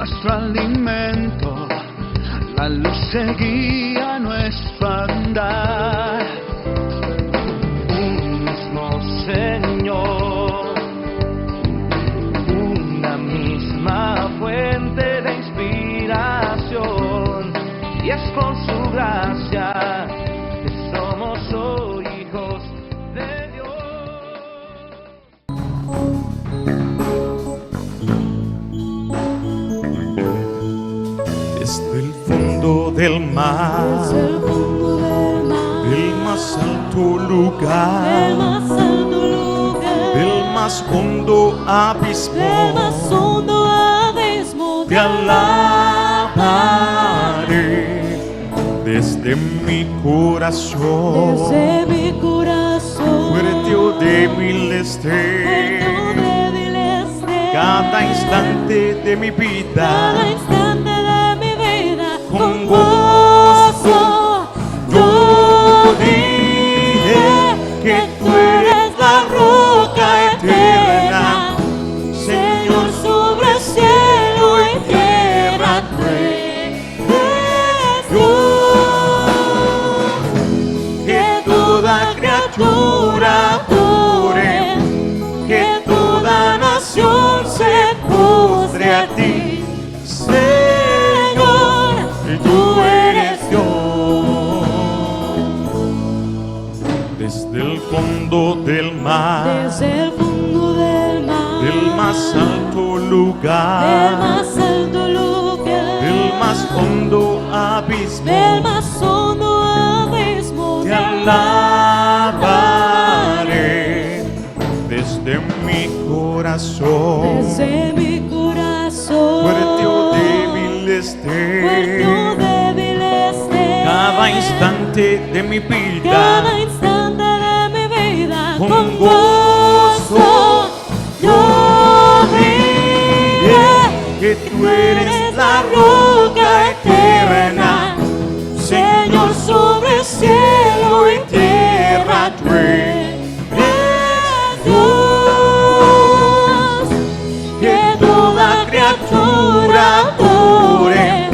nuestro alimento, la luz seguía nuestro andar. Un mismo Señor, una misma fuente de inspiración, y es por su gracia que somos hoy hijos de Dios. Desde el fondo del mar, del más alto lugar, del más hondo abismo, te alabaré. Desde mi corazón, fuerte o débil esté, cada instante de mi vida, con gozo yo diré que tú eres la roca eterna, Señor, sobre cielo y tierra tú eres Dios. Que toda criatura adore, que toda nación se postre a ti, tú eres Dios. Desde el fondo del mar, del más alto lugar, del más hondo abismo, te alabaré. Desde mi corazón, fuerte o débil esté, cada instante de mi vida, con gozo yo diré que tú eres la roca eterna, Señor, sobre cielo y tierra tú eres Dios. Que toda criatura adore,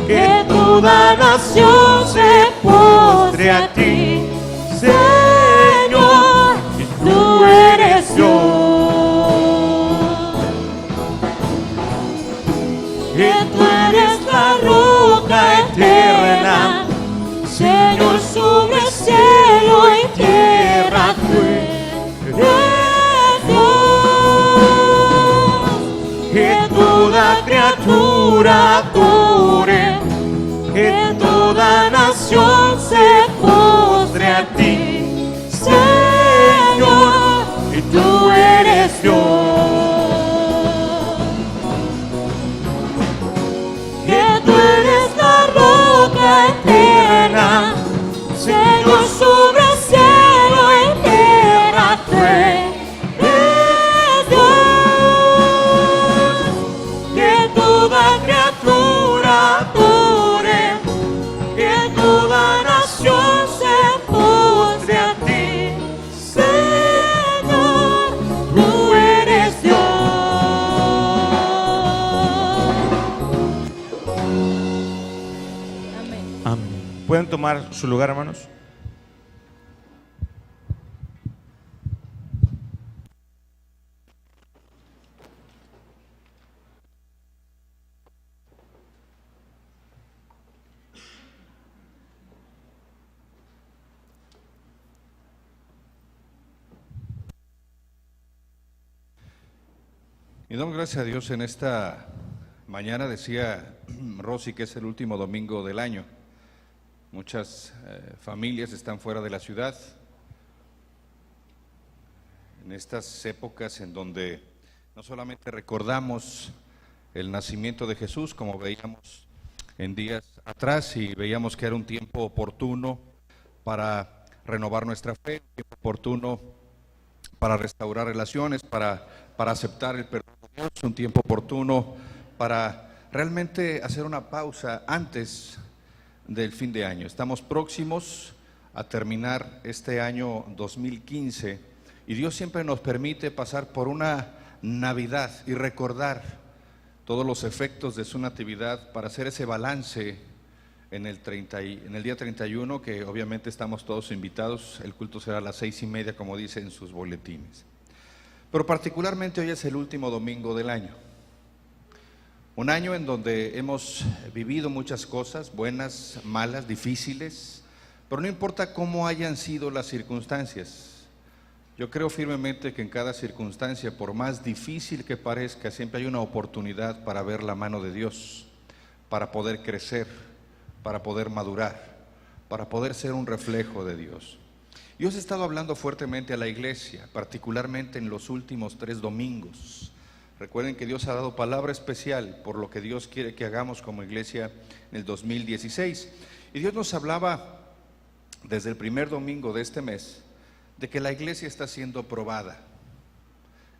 que toda nación se postre a ti, Señor, y tú eres Dios. Que tú eres la roca eterna, Señor, sobre cielo y tierra tú eres Dios. Que toda criatura adore, que toda nación se postre a ti, Señor, y tú eres Dios. Que tú eres la roca eterna, Señor, sobre cielo y tierra tú eres Dios. Que toda criatura adore, que toda nación se postre a ti, Señor, tú eres Dios. Amén. ¿Pueden tomar su lugar, hermanos? Y damos gracias a Dios en esta mañana. Decía Rosy que es el último domingo del año. Muchas familias están fuera de la ciudad en estas épocas en donde no solamente recordamos el nacimiento de Jesús, como veíamos en días atrás, y veíamos que era un tiempo oportuno para renovar nuestra fe, un tiempo oportuno para restaurar relaciones, para aceptar el perdón de Dios, un tiempo oportuno para realmente hacer una pausa antes del fin de año. Estamos próximos a terminar este año 2015 y Dios siempre nos permite pasar por una Navidad y recordar todos los efectos de su natividad, para hacer ese balance en el día 31, que obviamente estamos todos invitados. El culto será a las 6:30, como dice en sus boletines. Pero particularmente hoy es el último domingo del año. Un año en donde hemos vivido muchas cosas, buenas, malas, difíciles, pero no importa cómo hayan sido las circunstancias. Yo creo firmemente que en cada circunstancia, por más difícil que parezca, siempre hay una oportunidad para ver la mano de Dios, para poder crecer, para poder madurar, para poder ser un reflejo de Dios. Dios ha estado hablando fuertemente a la iglesia, particularmente en los últimos 3 domingos. Recuerden que Dios ha dado palabra especial por lo que Dios quiere que hagamos como iglesia en el 2016. Y Dios nos hablaba desde el primer domingo de este mes de que la iglesia está siendo probada.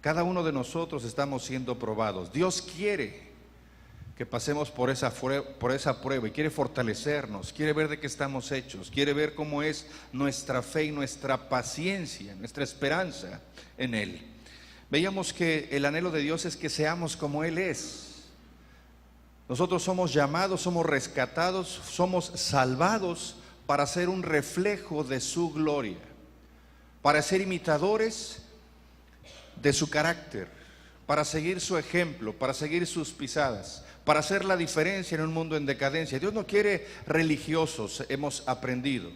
Cada uno de nosotros estamos siendo probados. Dios quiere que pasemos por esa prueba y quiere fortalecernos, quiere ver de qué estamos hechos, quiere ver cómo es nuestra fe y nuestra paciencia, nuestra esperanza en Él. Veíamos que el anhelo de Dios es que seamos como Él es. Nosotros somos llamados, somos rescatados, somos salvados para ser un reflejo de su gloria, para ser imitadores de su carácter, para seguir su ejemplo, para seguir sus pisadas, para hacer la diferencia en un mundo en decadencia. Dios no quiere religiosos, hemos aprendido.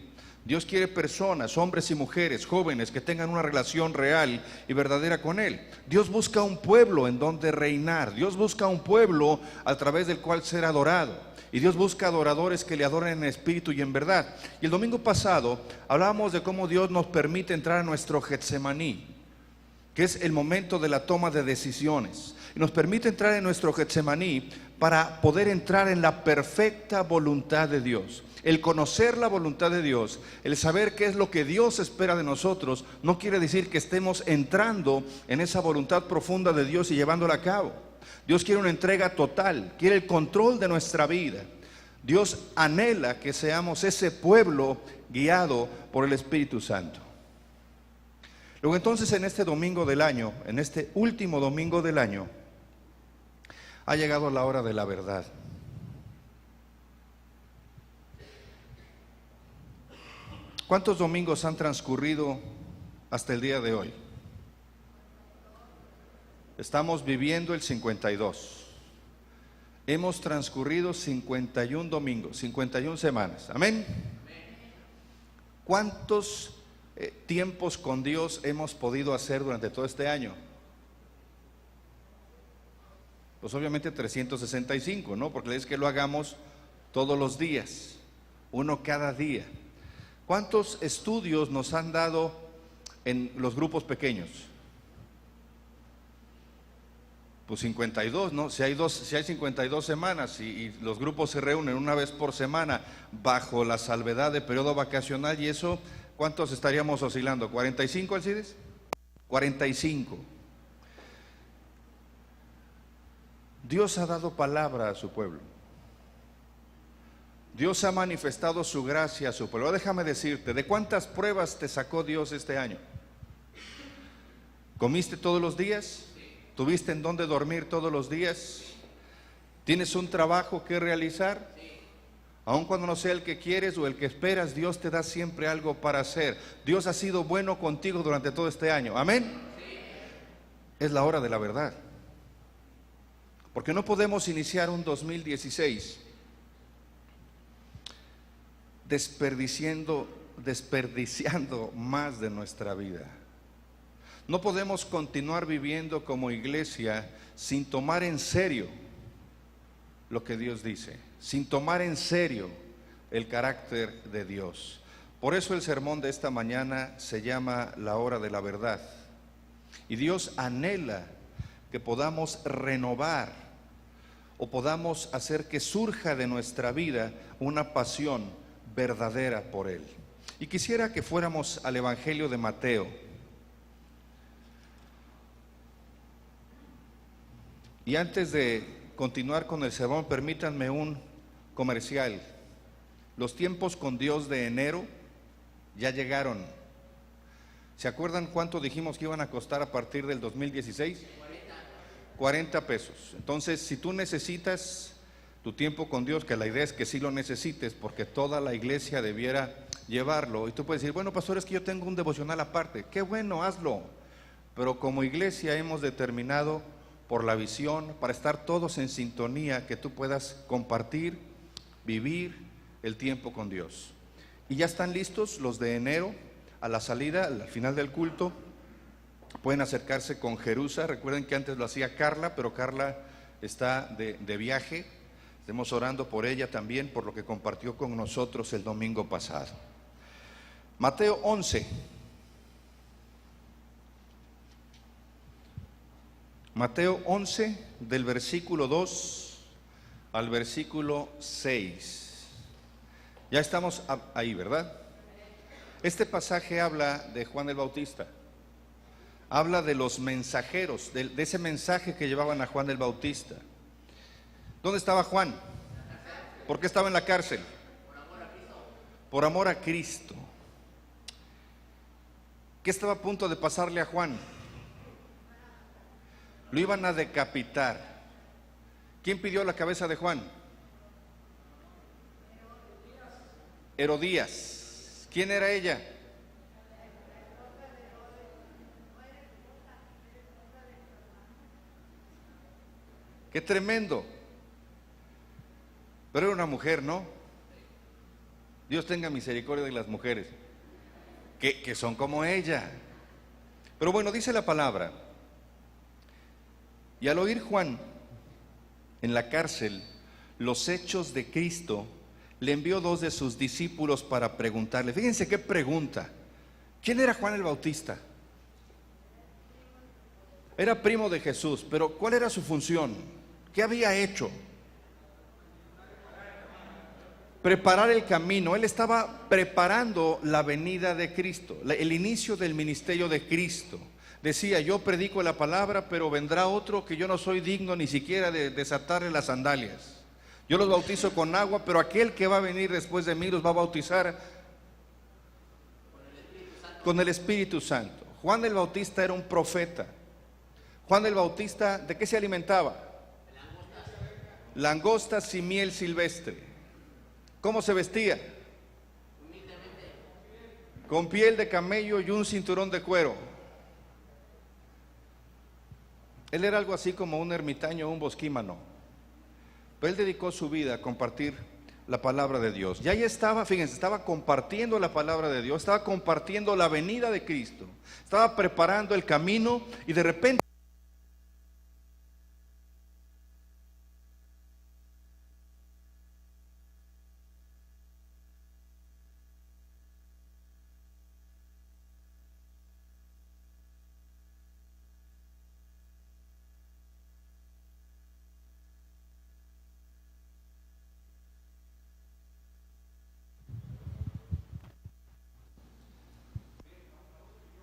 Dios quiere personas, hombres y mujeres, jóvenes, que tengan una relación real y verdadera con Él. Dios busca un pueblo en donde reinar. Dios busca un pueblo a través del cual ser adorado. Y Dios busca adoradores que le adoren en espíritu y en verdad. Y el domingo pasado hablábamos de cómo Dios nos permite entrar a nuestro Getsemaní, que es el momento de la toma de decisiones. Y nos permite entrar en nuestro Getsemaní para poder entrar en la perfecta voluntad de Dios. El conocer la voluntad de Dios, el saber qué es lo que Dios espera de nosotros, no quiere decir que estemos entrando en esa voluntad profunda de Dios y llevándola a cabo. Dios quiere una entrega total, quiere el control de nuestra vida. Dios anhela que seamos ese pueblo guiado por el Espíritu Santo. Luego entonces, en este domingo del año, en este último domingo del año, ha llegado la hora de la verdad. ¿Cuántos domingos han transcurrido hasta el día de hoy? Estamos viviendo el 52. Hemos transcurrido 51 domingos, 51 semanas. Amén. ¿Cuántos tiempos con Dios hemos podido hacer durante todo este año? Pues obviamente 365, ¿no? Porque es que lo hagamos todos los días, uno cada día. ¿Cuántos estudios nos han dado en los grupos pequeños? Pues 52, ¿no? Si hay 52 semanas y los grupos se reúnen una vez por semana bajo la salvedad de periodo vacacional, y eso, ¿cuántos estaríamos oscilando? ¿45, Alcides? 45. Dios ha dado palabra a su pueblo. Dios ha manifestado su gracia a su pueblo. Déjame decirte, ¿de cuántas pruebas te sacó Dios este año? ¿Comiste todos los días? ¿Tuviste en dónde dormir todos los días? ¿Tienes un trabajo que realizar? Aun cuando no sea el que quieres o el que esperas, Dios te da siempre algo para hacer. Dios ha sido bueno contigo durante todo este año. ¿Amén? Es la hora de la verdad. Porque no podemos iniciar un 2016 desperdiciando más de nuestra vida. No podemos continuar viviendo como iglesia sin tomar en serio lo que Dios dice, sin tomar en serio el carácter de Dios. Por eso el sermón de esta mañana se llama La Hora de la Verdad. Y Dios anhela que podamos renovar o podamos hacer que surja de nuestra vida una pasión verdadera por Él. Y quisiera que fuéramos al Evangelio de Mateo. Y antes de continuar con el sermón, permítanme un comercial. Los tiempos con Dios de enero ya llegaron. ¿Se acuerdan cuánto dijimos que iban a costar a partir del 2016? 40 pesos. Entonces, si tú necesitas tu tiempo con Dios, que la idea es que sí lo necesites, porque toda la iglesia debiera llevarlo, y tú puedes decir, bueno, pastor, es que yo tengo un devocional aparte. Qué bueno, hazlo. Pero como iglesia hemos determinado por la visión, para estar todos en sintonía, que tú puedas compartir, vivir el tiempo con Dios. Y ya están listos los de enero, a la salida, al final del culto. Pueden acercarse con Jerusa. Recuerden que antes lo hacía Carla, pero Carla está de viaje. Estemos orando por ella también, por lo que compartió con nosotros el domingo pasado. Mateo 11. Mateo 11, del versículo 2 al versículo 6. Ya estamos ahí, ¿verdad? Este pasaje habla de Juan el Bautista. Habla de los mensajeros, de ese mensaje que llevaban a Juan el Bautista. ¿Dónde estaba Juan? ¿Por qué estaba en la cárcel? Por amor a Cristo. ¿Qué estaba a punto de pasarle a Juan? Lo iban a decapitar. ¿Quién pidió la cabeza de Juan? Herodías. ¿Quién era ella? Qué tremendo. Pero era una mujer, ¿no? Dios tenga misericordia de las mujeres que son como ella. Pero bueno, dice la palabra. Y al oír Juan en la cárcel los hechos de Cristo, le envió 2 de sus discípulos para preguntarle. Fíjense qué pregunta. ¿Quién era Juan el Bautista? Era primo de Jesús, pero ¿cuál era su función? ¿Qué había hecho? Preparar el camino. Él estaba preparando la venida de Cristo, el inicio del ministerio de Cristo. Decía, yo predico la palabra, pero vendrá otro que yo no soy digno ni siquiera de desatarle las sandalias. Yo los bautizo con agua, pero aquel que va a venir después de mí los va a bautizar con el Espíritu Santo. Juan el Bautista era un profeta. Juan el Bautista, ¿de qué se alimentaba? Langostas y miel silvestre. ¿Cómo se vestía? Con piel de camello y un cinturón de cuero. Él era algo así como un ermitaño, un bosquímano. Pero él dedicó su vida a compartir la palabra de Dios. Y ahí estaba, fíjense, estaba compartiendo la palabra de Dios, estaba compartiendo la venida de Cristo, estaba preparando el camino y de repente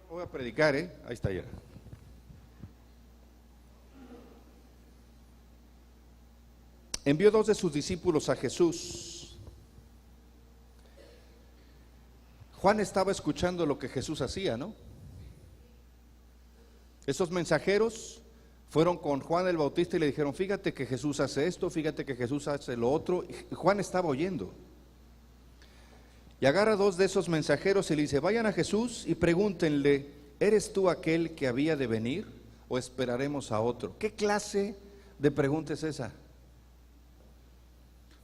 voy a predicar, ahí está ya. Envió 2 de sus discípulos a Jesús. Juan estaba escuchando lo que Jesús hacía, ¿no? Esos mensajeros fueron con Juan el Bautista y le dijeron, fíjate que Jesús hace esto, fíjate que Jesús hace lo otro. Y Juan estaba oyendo. Y agarra 2 de esos mensajeros y le dice, vayan a Jesús y pregúntenle, ¿eres tú aquel que había de venir o esperaremos a otro? ¿Qué clase de pregunta es esa?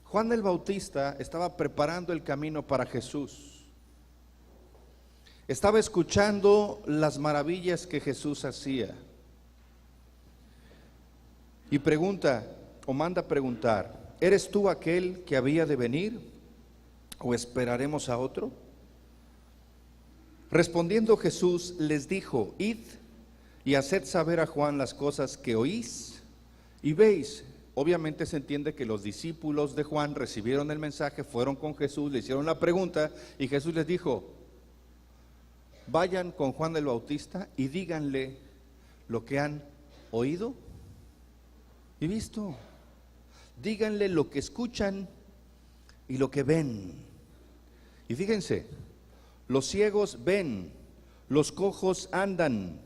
Juan el Bautista estaba preparando el camino para Jesús. Estaba escuchando las maravillas que Jesús hacía. Y pregunta, o manda preguntar, ¿eres tú aquel que había de venir o esperaremos a otro? Respondiendo Jesús les dijo, id y haced saber a Juan las cosas que oís y veis. Obviamente se entiende que los discípulos de Juan recibieron el mensaje, fueron con Jesús, le hicieron la pregunta y Jesús les dijo, vayan con Juan el Bautista y díganle lo que han oído y visto. Díganle lo que escuchan y lo que ven. Y fíjense, los ciegos ven, los cojos andan,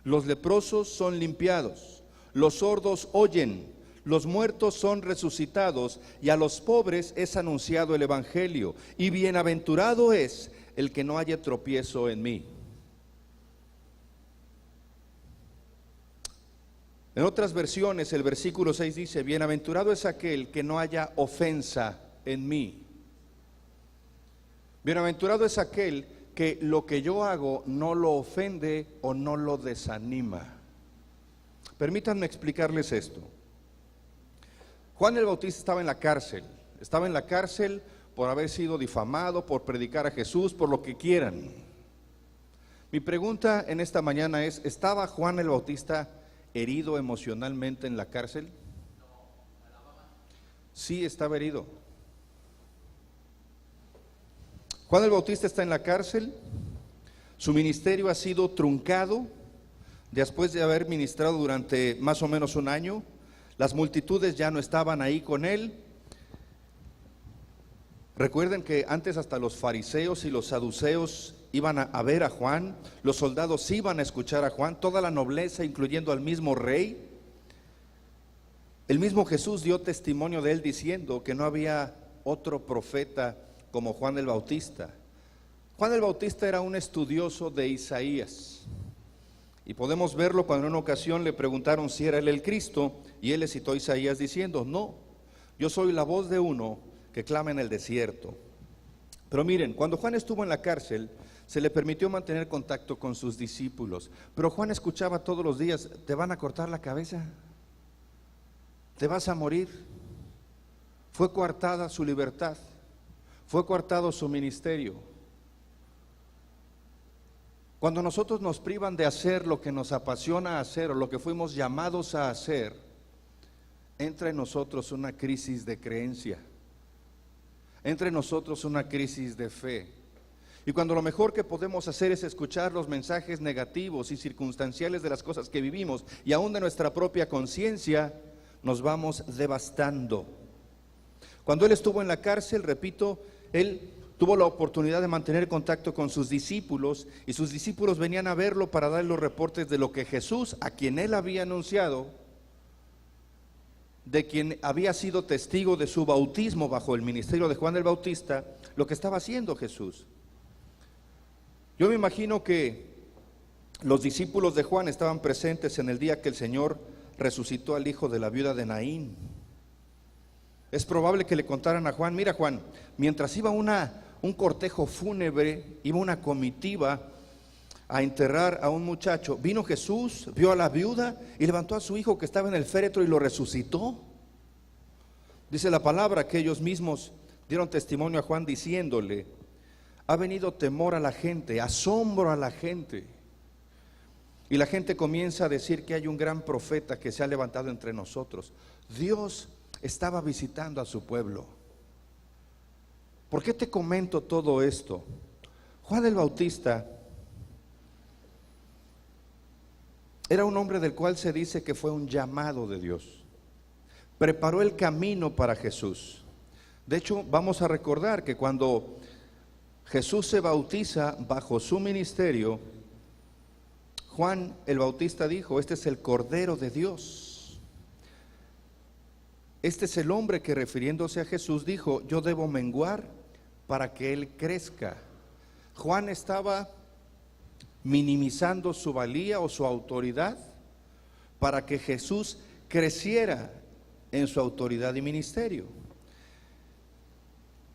los leprosos son limpiados, los sordos oyen, los muertos son resucitados, y a los pobres es anunciado el evangelio. Y bienaventurado es el que no haya tropiezo en mí. En otras versiones el versículo 6 dice: bienaventurado es aquel que no haya ofensa en mí. Bienaventurado es aquel que lo que yo hago no lo ofende o no lo desanima. Permítanme explicarles esto. Juan el Bautista estaba en la cárcel por haber sido difamado, por predicar a Jesús, por lo que quieran. Mi pregunta en esta mañana es: ¿estaba Juan el Bautista herido emocionalmente en la cárcel? Sí, estaba herido. Juan el Bautista está en la cárcel, su ministerio ha sido truncado después de haber ministrado durante más o menos un año. Las multitudes ya no estaban ahí con él. Recuerden que antes hasta los fariseos y los saduceos iban a ver a Juan, los soldados iban a escuchar a Juan, toda la nobleza, incluyendo al mismo rey. El mismo Jesús dio testimonio de él diciendo que no había otro profeta como Juan el Bautista. Juan el Bautista era un estudioso de Isaías, y podemos verlo cuando en una ocasión le preguntaron si era él el Cristo, y él le citó Isaías diciendo: no, yo soy la voz de uno que clama en el desierto. Pero miren, cuando Juan estuvo en la cárcel, se le permitió mantener contacto con sus discípulos, pero Juan escuchaba todos los días: te van a cortar la cabeza, te vas a morir. Fue coartada su libertad, fue coartado su ministerio. Cuando nosotros nos privan de hacer lo que nos apasiona hacer o lo que fuimos llamados a hacer, entra en nosotros una crisis de creencia, entra en nosotros una crisis de fe. Y cuando lo mejor que podemos hacer es escuchar los mensajes negativos y circunstanciales de las cosas que vivimos y aún de nuestra propia conciencia, nos vamos devastando. Cuando él estuvo en la cárcel, repito, él tuvo la oportunidad de mantener contacto con sus discípulos, y sus discípulos venían a verlo para dar los reportes de lo que Jesús, a quien él había anunciado, de quien había sido testigo de su bautismo bajo el ministerio de Juan el Bautista, lo que estaba haciendo Jesús. Yo me imagino que los discípulos de Juan estaban presentes en el día que el Señor resucitó al hijo de la viuda de Naín. Es probable que le contaran a Juan: mira, Juan, mientras iba un cortejo fúnebre, iba una comitiva a enterrar a un muchacho, vino Jesús, vio a la viuda y levantó a su hijo que estaba en el féretro y lo resucitó. Dice la palabra que ellos mismos dieron testimonio a Juan diciéndole: ha venido temor a la gente, asombro a la gente. Y la gente comienza a decir que hay un gran profeta que se ha levantado entre nosotros. Dios estaba visitando a su pueblo. ¿Por qué te comento todo esto? Juan el Bautista era un hombre del cual se dice que fue un llamado de Dios. Preparó el camino para Jesús. De hecho, vamos a recordar que cuando Jesús se bautiza bajo su ministerio, Juan el Bautista dijo: este es el Cordero de Dios. Este es el hombre que, refiriéndose a Jesús, dijo: yo debo menguar para que Él crezca. Juan estaba minimizando su valía o su autoridad para que Jesús creciera en su autoridad y ministerio.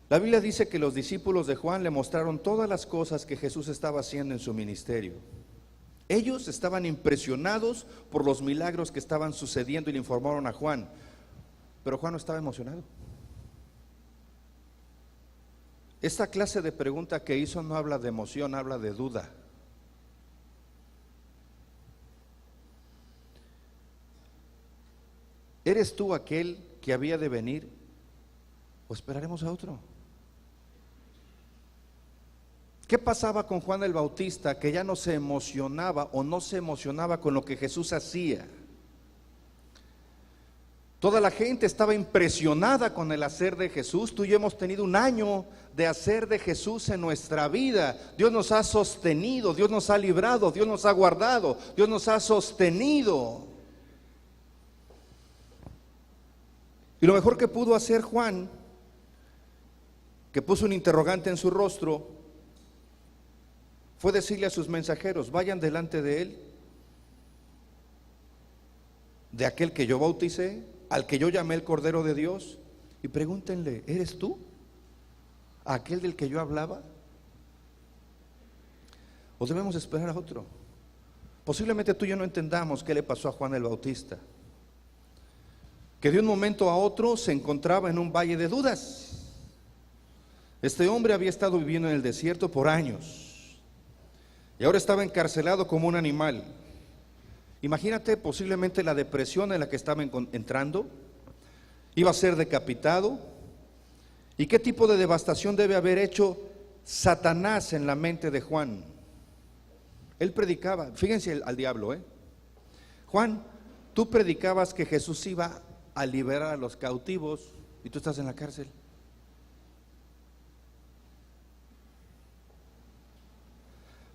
La Biblia dice que los discípulos de Juan le mostraron todas las cosas que Jesús estaba haciendo en su ministerio. Ellos estaban impresionados por los milagros que estaban sucediendo y le informaron a Juan, pero Juan no estaba emocionado. Esta clase de pregunta que hizo no habla de emoción, habla de duda. ¿Eres tú aquel que había de venir o esperaremos a otro? ¿Qué pasaba con Juan el Bautista, que ya no se emocionaba o no se emocionaba con lo que Jesús hacía? Toda la gente estaba impresionada con el hacer de Jesús. Tú y yo hemos tenido un año de hacer de Jesús en nuestra vida. Dios nos ha sostenido, Dios nos ha librado, Dios nos ha guardado, Dios nos ha sostenido. Y lo mejor que pudo hacer Juan, que puso un interrogante en su rostro, fue decirle a sus mensajeros: vayan delante de él, de aquel que yo bauticé, al que yo llamé el Cordero de Dios, y pregúntenle: ¿eres tú aquel del que yo hablaba? ¿O debemos esperar a otro? Posiblemente tú y yo no entendamos qué le pasó a Juan el Bautista, que de un momento a otro se encontraba en un valle de dudas. Este hombre había estado viviendo en el desierto por años y ahora estaba encarcelado como un animal. Imagínate posiblemente la depresión en la que estaba entrando. Iba a ser decapitado. ¿Y qué tipo de devastación debe haber hecho Satanás en la mente de Juan? Él predicaba, fíjense al diablo, Juan, tú predicabas que Jesús iba a liberar a los cautivos y tú estás en la cárcel.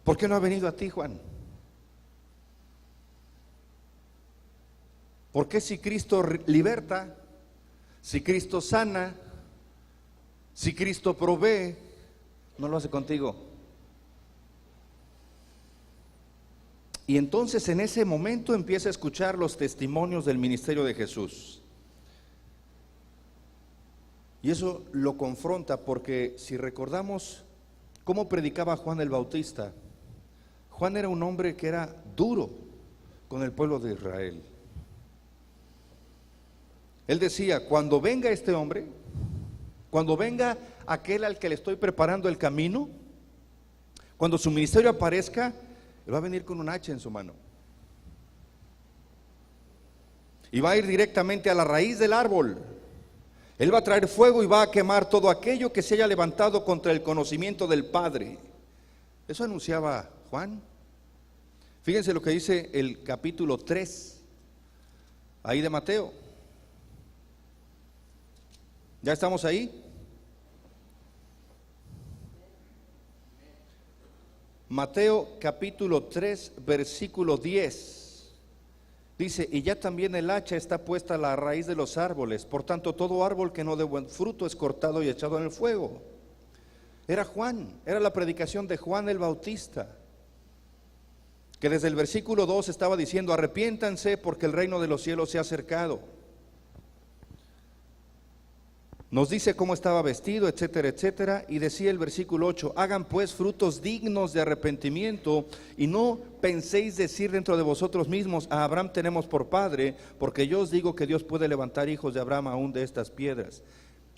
¿Por qué no ha venido a ti, Juan? ¿Por qué si Cristo liberta, si Cristo sana, si Cristo provee, no lo hace contigo? Y entonces en ese momento empieza a escuchar los testimonios del ministerio de Jesús. Y eso lo confronta, porque si recordamos cómo predicaba Juan el Bautista, Juan era un hombre que era duro con el pueblo de Israel. Él decía: cuando venga este hombre, cuando venga aquel al que le estoy preparando el camino, cuando su ministerio aparezca, él va a venir con un hacha en su mano y va a ir directamente a la raíz del árbol. Él va a traer fuego y va a quemar todo aquello que se haya levantado contra el conocimiento del Padre. Eso anunciaba Juan. Fíjense lo que dice el capítulo 3 ahí de Mateo. ¿Ya estamos ahí? Mateo capítulo 3 versículo 10 dice: y ya también el hacha está puesta a la raíz de los árboles, por tanto todo árbol que no dé buen fruto es cortado y echado en el fuego. Era Juan, era la predicación de Juan el Bautista, que desde el versículo 2 estaba diciendo: arrepiéntanse porque el reino de los cielos se ha acercado. Nos dice cómo estaba vestido, etcétera, etcétera. Y decía el versículo 8: hagan pues frutos dignos de arrepentimiento, y no penséis decir dentro de vosotros mismos: a Abraham tenemos por padre, porque yo os digo que Dios puede levantar hijos de Abraham aún de estas piedras.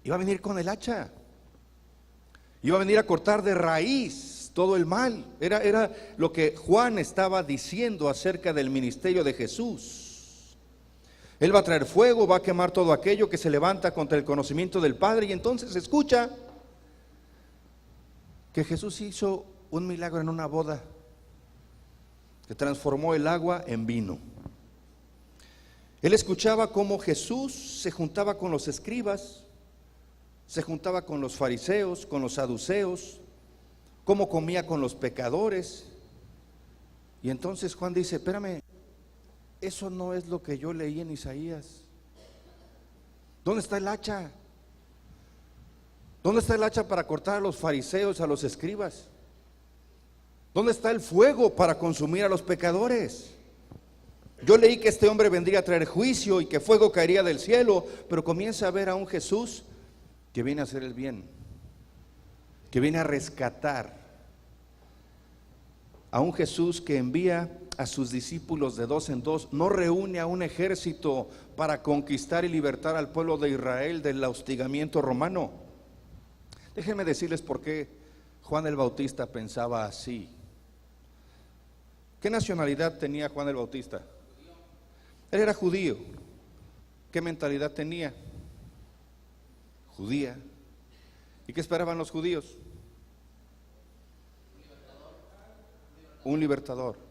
Iba a venir con el hacha, iba a venir a cortar de raíz todo el mal. Era lo que Juan estaba diciendo acerca del ministerio de Jesús. Él va a traer fuego, va a quemar todo aquello que se levanta contra el conocimiento del Padre. Y entonces escucha que Jesús hizo un milagro en una boda, que transformó el agua en vino. Él escuchaba cómo Jesús se juntaba con los escribas, se juntaba con los fariseos, con los saduceos, cómo comía con los pecadores. Y entonces Juan dice: espérame, eso no es lo que yo leí en Isaías. ¿Dónde está el hacha? ¿Dónde está el hacha para cortar a los fariseos, a los escribas? ¿Dónde está el fuego para consumir a los pecadores? Yo leí que este hombre vendría a traer juicio y que fuego caería del cielo, pero comienza a ver a un Jesús que viene a hacer el bien, que viene a rescatar, a un Jesús que envía a sus discípulos de dos en dos, no reúne a un ejército para conquistar y libertar al pueblo de Israel del hostigamiento romano. Déjenme decirles por qué Juan el Bautista pensaba así. ¿Qué nacionalidad tenía Juan el Bautista? Él era judío. ¿Qué mentalidad tenía? Judía. ¿Y qué esperaban los judíos? Un libertador.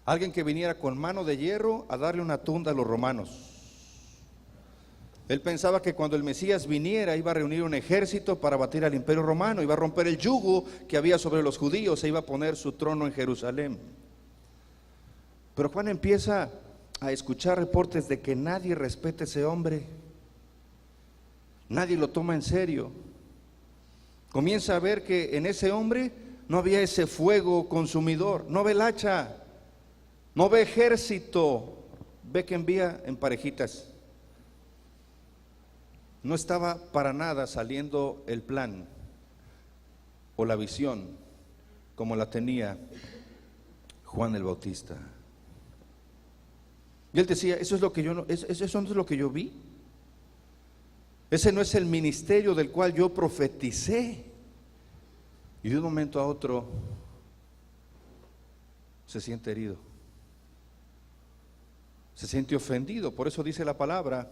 Alguien que viniera con mano de hierro a darle una tunda a los romanos. Él pensaba que cuando el Mesías viniera iba a reunir un ejército para batir al imperio romano, iba a romper el yugo que había sobre los judíos e iba a poner su trono en Jerusalén. Pero Juan empieza a escuchar reportes de que nadie respeta a ese hombre, Nadie lo toma en serio. Comienza a ver que en ese hombre no había ese fuego consumidor, no ve el hacha, no ve ejército, ve que envía en parejitas. No estaba para nada saliendo el plan o la visión como la tenía Juan el Bautista. Y él decía, eso no es lo que yo vi. Ese no es el ministerio del cual yo profeticé. Y de un momento a otro se siente herido, se siente ofendido. Por eso dice la palabra: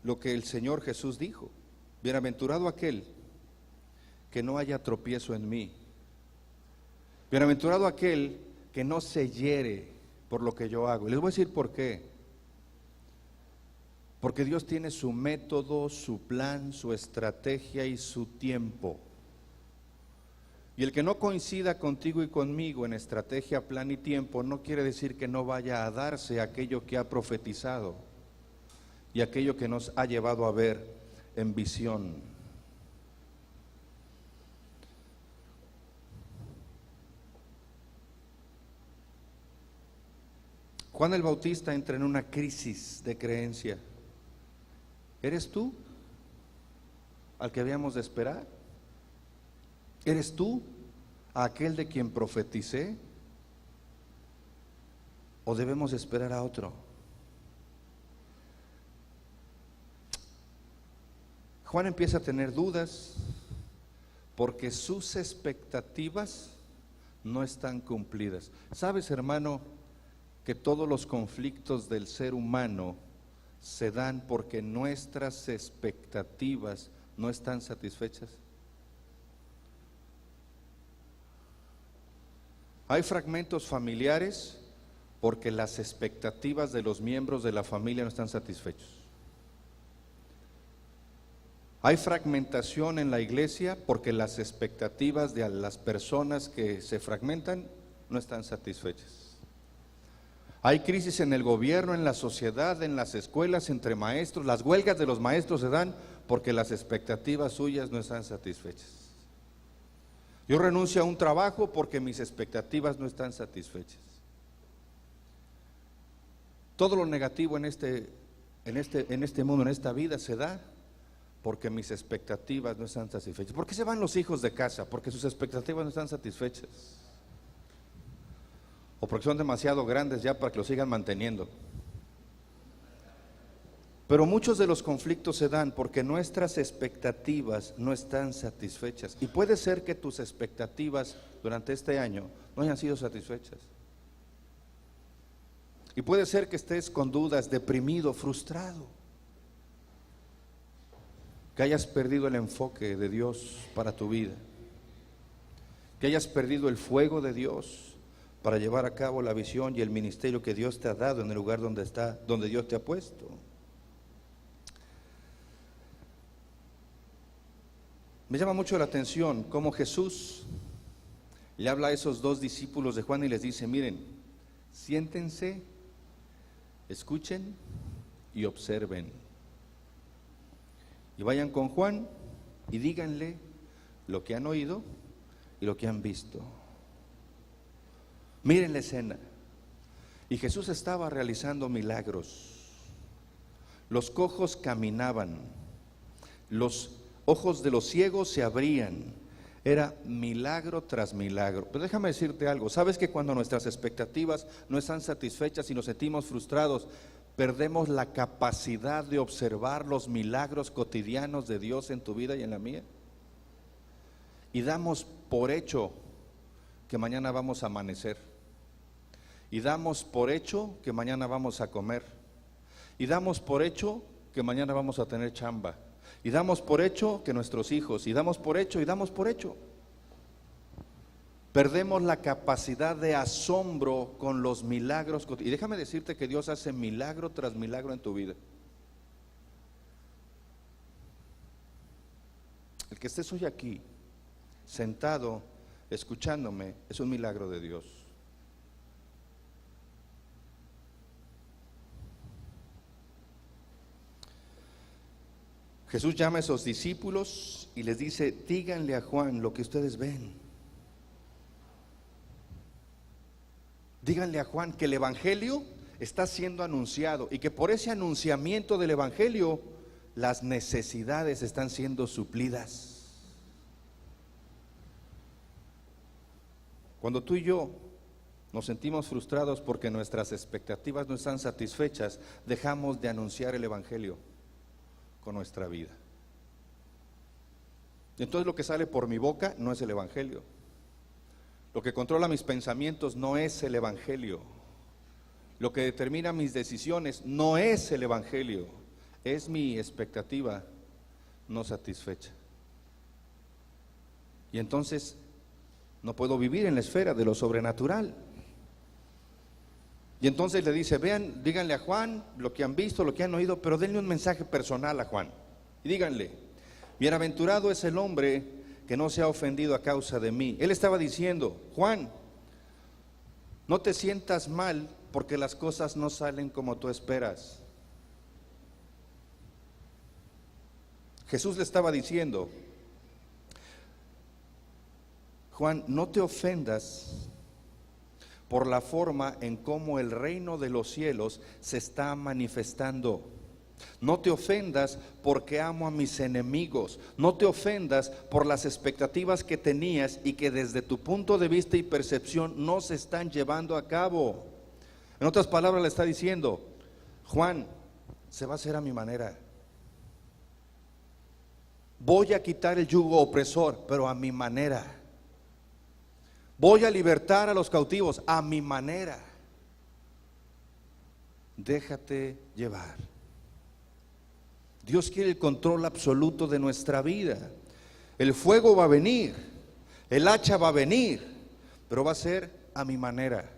lo que el Señor Jesús dijo: bienaventurado aquel que no haya tropiezo en mí, bienaventurado aquel que no se hiere por lo que yo hago. Y les voy a decir por qué. Porque Dios tiene su método, su plan, su estrategia y su tiempo. Y el que no coincida contigo y conmigo en estrategia, plan y tiempo, no quiere decir que no vaya a darse aquello que ha profetizado y aquello que nos ha llevado a ver en visión. Juan el Bautista entra en una crisis de creencia. ¿Eres tú al que habíamos de esperar? ¿Eres tú aquel de quien profeticé? ¿O debemos esperar a otro? Juan empieza a tener dudas porque sus expectativas no están cumplidas. ¿Sabes, hermano, que todos los conflictos del ser humano se dan porque nuestras expectativas no están satisfechas? Hay fragmentos familiares porque las expectativas de los miembros de la familia no están satisfechos. Hay fragmentación en la iglesia porque las expectativas de las personas que se fragmentan no están satisfechas. Hay crisis en el gobierno, en la sociedad, en las escuelas, entre maestros. Las huelgas de los maestros se dan porque las expectativas suyas no están satisfechas. Yo renuncio a un trabajo porque mis expectativas no están satisfechas. Todo lo negativo en este mundo, en esta vida, se da porque mis expectativas no están satisfechas. ¿Por qué se van los hijos de casa? Porque sus expectativas no están satisfechas. O porque son demasiado grandes ya para que los sigan manteniendo. Pero muchos de los conflictos se dan porque nuestras expectativas no están satisfechas. Y puede ser que tus expectativas durante este año no hayan sido satisfechas. Y puede ser que estés con dudas, deprimido, frustrado, que hayas perdido el enfoque de Dios para tu vida, que hayas perdido el fuego de Dios para llevar a cabo la visión y el ministerio que Dios te ha dado en el lugar donde Dios te ha puesto. Me llama mucho la atención cómo Jesús le habla a esos dos discípulos de Juan y les dice: miren, siéntense, escuchen y observen. Y vayan con Juan y díganle lo que han oído y lo que han visto. Miren la escena. Y Jesús estaba realizando milagros. Los cojos caminaban, los ojos de los ciegos se abrían. Era milagro tras milagro. Pero déjame decirte algo. ¿Sabes que cuando nuestras expectativas no están satisfechas y nos sentimos frustrados, perdemos la capacidad de observar los milagros cotidianos de Dios en tu vida y en la mía? Y damos por hecho que mañana vamos a amanecer. Y damos por hecho que mañana vamos a comer. Y damos por hecho que mañana vamos a tener chamba. Y damos por hecho que nuestros hijos. Y damos por hecho, y damos por hecho. Perdemos la capacidad de asombro con los milagros. Y déjame decirte que Dios hace milagro tras milagro en tu vida. El que estés hoy aquí, sentado, escuchándome, es un milagro de Dios. Jesús llama a esos discípulos y les dice: díganle a Juan lo que ustedes ven. Díganle a Juan que el evangelio está siendo anunciado y que por ese anunciamiento del evangelio las necesidades están siendo suplidas. Cuando tú y yo nos sentimos frustrados porque nuestras expectativas no están satisfechas, dejamos de anunciar el evangelio con nuestra vida. Entonces lo que sale por mi boca no es el evangelio. Lo que controla mis pensamientos no es el evangelio. Lo que determina mis decisiones no es el evangelio, es mi expectativa no satisfecha. Y entonces no puedo vivir en la esfera de lo sobrenatural. Y entonces le dice: vean, díganle a Juan lo que han visto, lo que han oído, pero denle un mensaje personal a Juan. Y díganle: bienaventurado es el hombre que no se ha ofendido a causa de mí. Él estaba diciendo: Juan, no te sientas mal porque las cosas no salen como tú esperas. Jesús le estaba diciendo: Juan, no te ofendas por la forma en cómo el reino de los cielos se está manifestando. No te ofendas porque amo a mis enemigos. No te ofendas por las expectativas que tenías y que desde tu punto de vista y percepción no se están llevando a cabo. En otras palabras le está diciendo: Juan, se va a hacer a mi manera. Voy a quitar el yugo opresor, pero a mi manera. Voy a libertar a los cautivos a mi manera. Déjate llevar. Dios quiere el control absoluto de nuestra vida. El fuego va a venir, el hacha va a venir, pero va a ser a mi manera,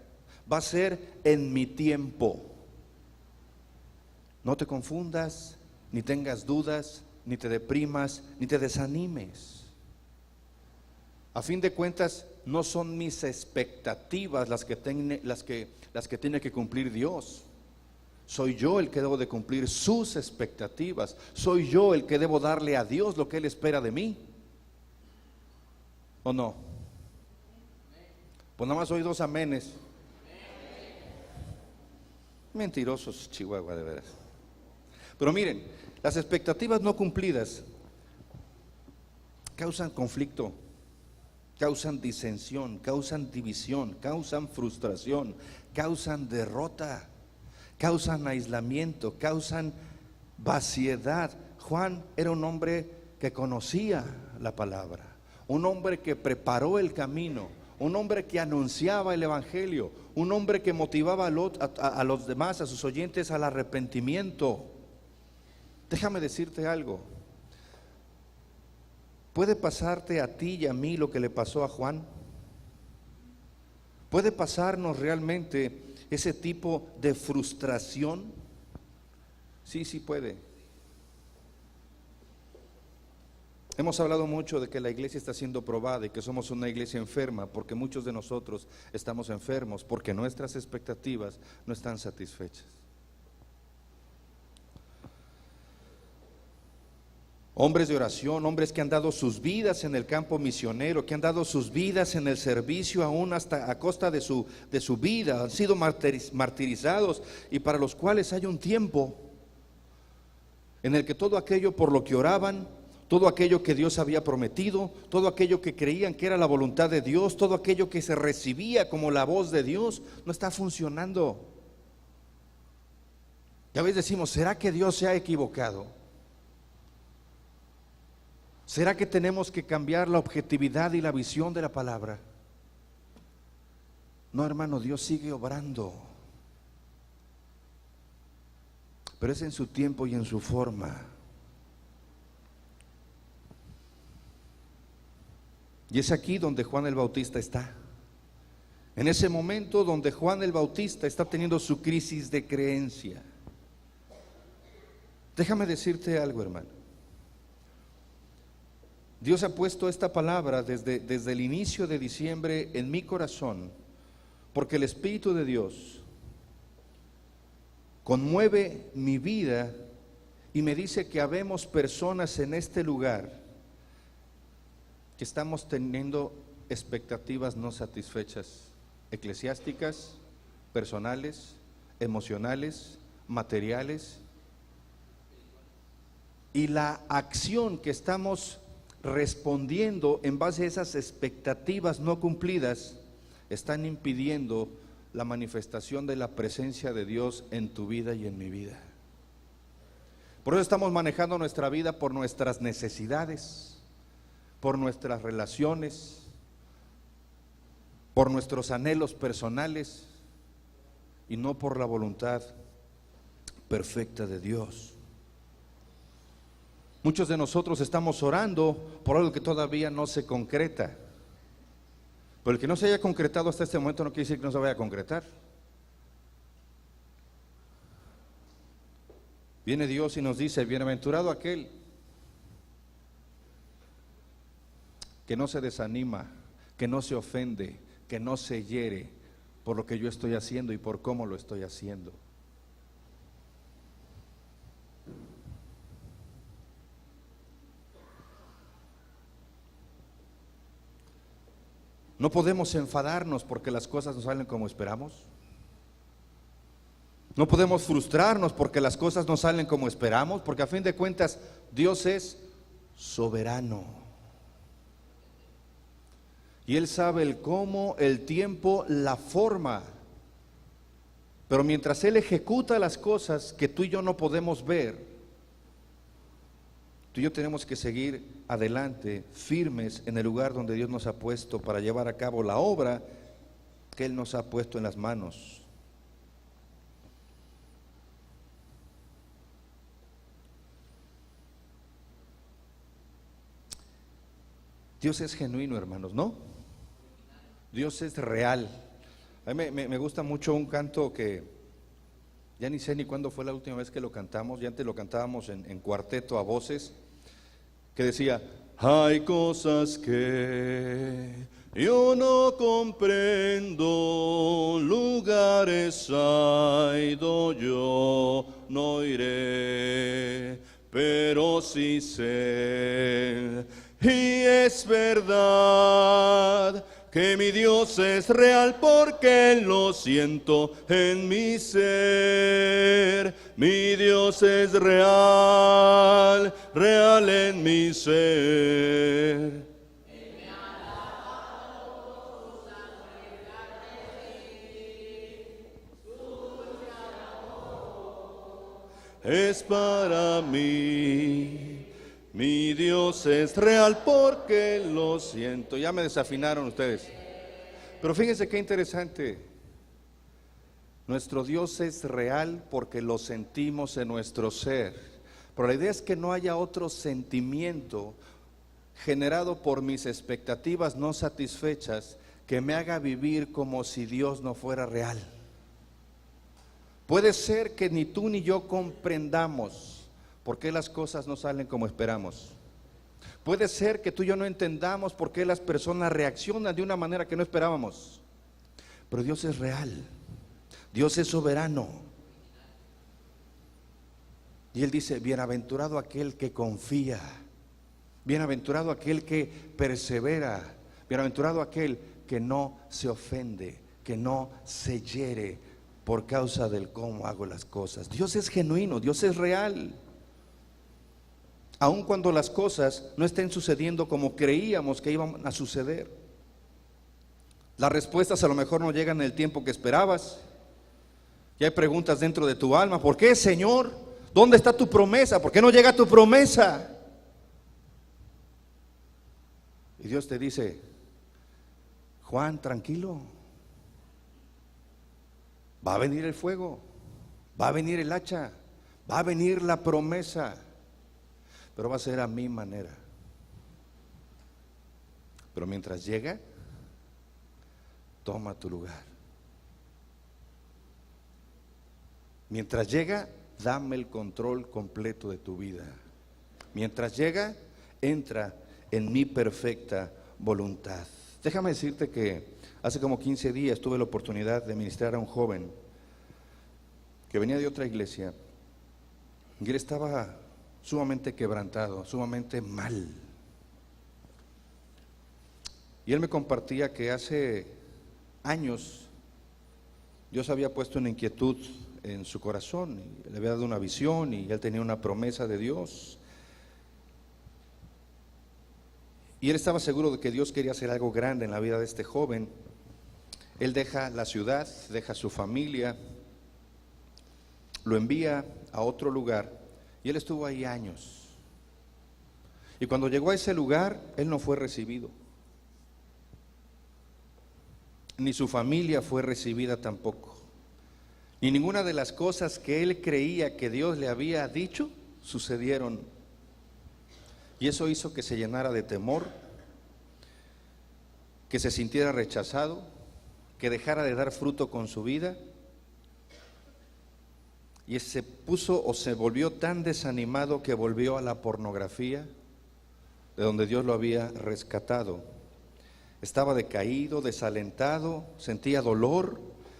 va a ser en mi tiempo. No te confundas, ni tengas dudas, ni te deprimas, ni te desanimes. A fin de cuentas, no son mis expectativas las que tiene que cumplir Dios. Soy yo el que debo de cumplir sus expectativas. Soy yo el que debo darle a Dios lo que Él espera de mí. ¿O no? Pues nada más oí 2 amenes. Mentirosos, Chihuahua, de veras. Pero miren, las expectativas no cumplidas causan conflicto, causan disensión, causan división, causan frustración, causan derrota, causan aislamiento, causan vaciedad. Juan era un hombre que conocía la palabra, un hombre que preparó el camino, un hombre que anunciaba el evangelio, un hombre que motivaba a los demás, a sus oyentes, al arrepentimiento. Déjame decirte algo: ¿puede pasarte a ti y a mí lo que le pasó a Juan? ¿Puede pasarnos realmente ese tipo de frustración? Sí, sí puede. Hemos hablado mucho de que la iglesia está siendo probada y que somos una iglesia enferma, porque muchos de nosotros estamos enfermos, porque nuestras expectativas no están satisfechas. Hombres de oración, hombres que han dado sus vidas en el campo misionero, que han dado sus vidas en el servicio aún hasta a costa de su vida, han sido martirizados, y para los cuales hay un tiempo en el que todo aquello por lo que oraban, todo aquello que Dios había prometido, todo aquello que creían que era la voluntad de Dios, todo aquello que se recibía como la voz de Dios, no está funcionando. Y a veces decimos: ¿será que Dios se ha equivocado? ¿Será que tenemos que cambiar la objetividad y la visión de la palabra? No, hermano, Dios sigue obrando, pero es en su tiempo y en su forma. Y es aquí donde Juan el Bautista está. En ese momento donde Juan el Bautista está teniendo su crisis de creencia. Déjame decirte algo, hermano. Dios ha puesto esta palabra desde el inicio de diciembre en mi corazón, porque el Espíritu de Dios conmueve mi vida Y me dice que habemos personas en este lugar que estamos teniendo expectativas no satisfechas, eclesiásticas, personales, emocionales, materiales. Y la acción que estamos respondiendo en base a esas expectativas no cumplidas están impidiendo la manifestación de la presencia de Dios en tu vida y en mi vida. Por eso estamos manejando nuestra vida por nuestras necesidades, por nuestras relaciones, por nuestros anhelos personales y no por la voluntad perfecta de Dios. Muchos de nosotros estamos orando por algo que todavía no se concreta. Pero el que no se haya concretado hasta este momento no quiere decir que no se vaya a concretar. Viene Dios y nos dice: bienaventurado aquel que no se desanima, que no se ofende, que no se hiere por lo que yo estoy haciendo y por cómo lo estoy haciendo. No podemos enfadarnos porque las cosas no salen como esperamos. No podemos frustrarnos porque las cosas no salen como esperamos, porque a fin de cuentas Dios es soberano. Y Él sabe el cómo, el tiempo, la forma. Pero mientras Él ejecuta las cosas que tú y yo no podemos ver, tú y yo tenemos que seguir adelante, firmes en el lugar donde Dios nos ha puesto para llevar a cabo la obra que Él nos ha puesto en las manos. Dios es genuino, hermanos, ¿no? Dios es real. A mí me gusta mucho un canto que ya ni sé ni cuándo fue la última vez que lo cantamos, ya antes lo cantábamos en cuarteto a voces, que decía: hay cosas que yo no comprendo, lugares a ido yo no iré, pero sí sé, y es verdad, que mi Dios es real porque lo siento en mi ser. Mi Dios es real, real en mi ser. Es para mí. Mi Dios es real porque lo siento. Ya me desafinaron ustedes. Pero fíjense qué interesante. Nuestro Dios es real porque lo sentimos en nuestro ser. Pero la idea es que no haya otro sentimiento generado por mis expectativas no satisfechas que me haga vivir como si Dios no fuera real. Puede ser que ni tú ni yo comprendamos por qué las cosas no salen como esperamos. Puede ser que tú y yo no entendamos por qué las personas reaccionan de una manera que no esperábamos. Pero Dios es real. Dios es soberano. Y Él dice: bienaventurado aquel que confía, bienaventurado aquel que persevera, bienaventurado aquel que no se ofende, que no se hiere por causa del cómo hago las cosas. Dios es genuino, Dios es real. Aun cuando las cosas no estén sucediendo como creíamos que iban a suceder. Las respuestas a lo mejor no llegan en el tiempo que esperabas. Y hay preguntas dentro de tu alma: ¿por qué, Señor? ¿Dónde está tu promesa? ¿Por qué no llega tu promesa? Y Dios te dice: Juan, tranquilo. Va a venir el fuego, va a venir el hacha, va a venir la promesa. Pero va a ser a mi manera. Pero mientras llega, toma tu lugar. Mientras llega, dame el control completo de tu vida. Mientras llega, entra en mi perfecta voluntad. Déjame decirte que hace como 15 días tuve la oportunidad de ministrar a un joven que venía de otra iglesia. Y él estaba sumamente quebrantado, sumamente mal. Y él me compartía que hace años Dios había puesto una inquietud en su corazón, y le había dado una visión y él tenía una promesa de Dios. Y él estaba seguro de que Dios quería hacer algo grande en la vida de este joven. Él deja la ciudad, deja su familia, lo envía a otro lugar y él estuvo ahí años. Y cuando llegó a ese lugar, él no fue recibido. Ni su familia fue recibida tampoco. Ni ninguna de las cosas que él creía que Dios le había dicho sucedieron. Y eso hizo que se llenara de temor, que se sintiera rechazado, que dejara de dar fruto con su vida. Y se puso o se volvió tan desanimado que volvió a la pornografía, de donde Dios lo había rescatado. Estaba decaído, desalentado, sentía dolor,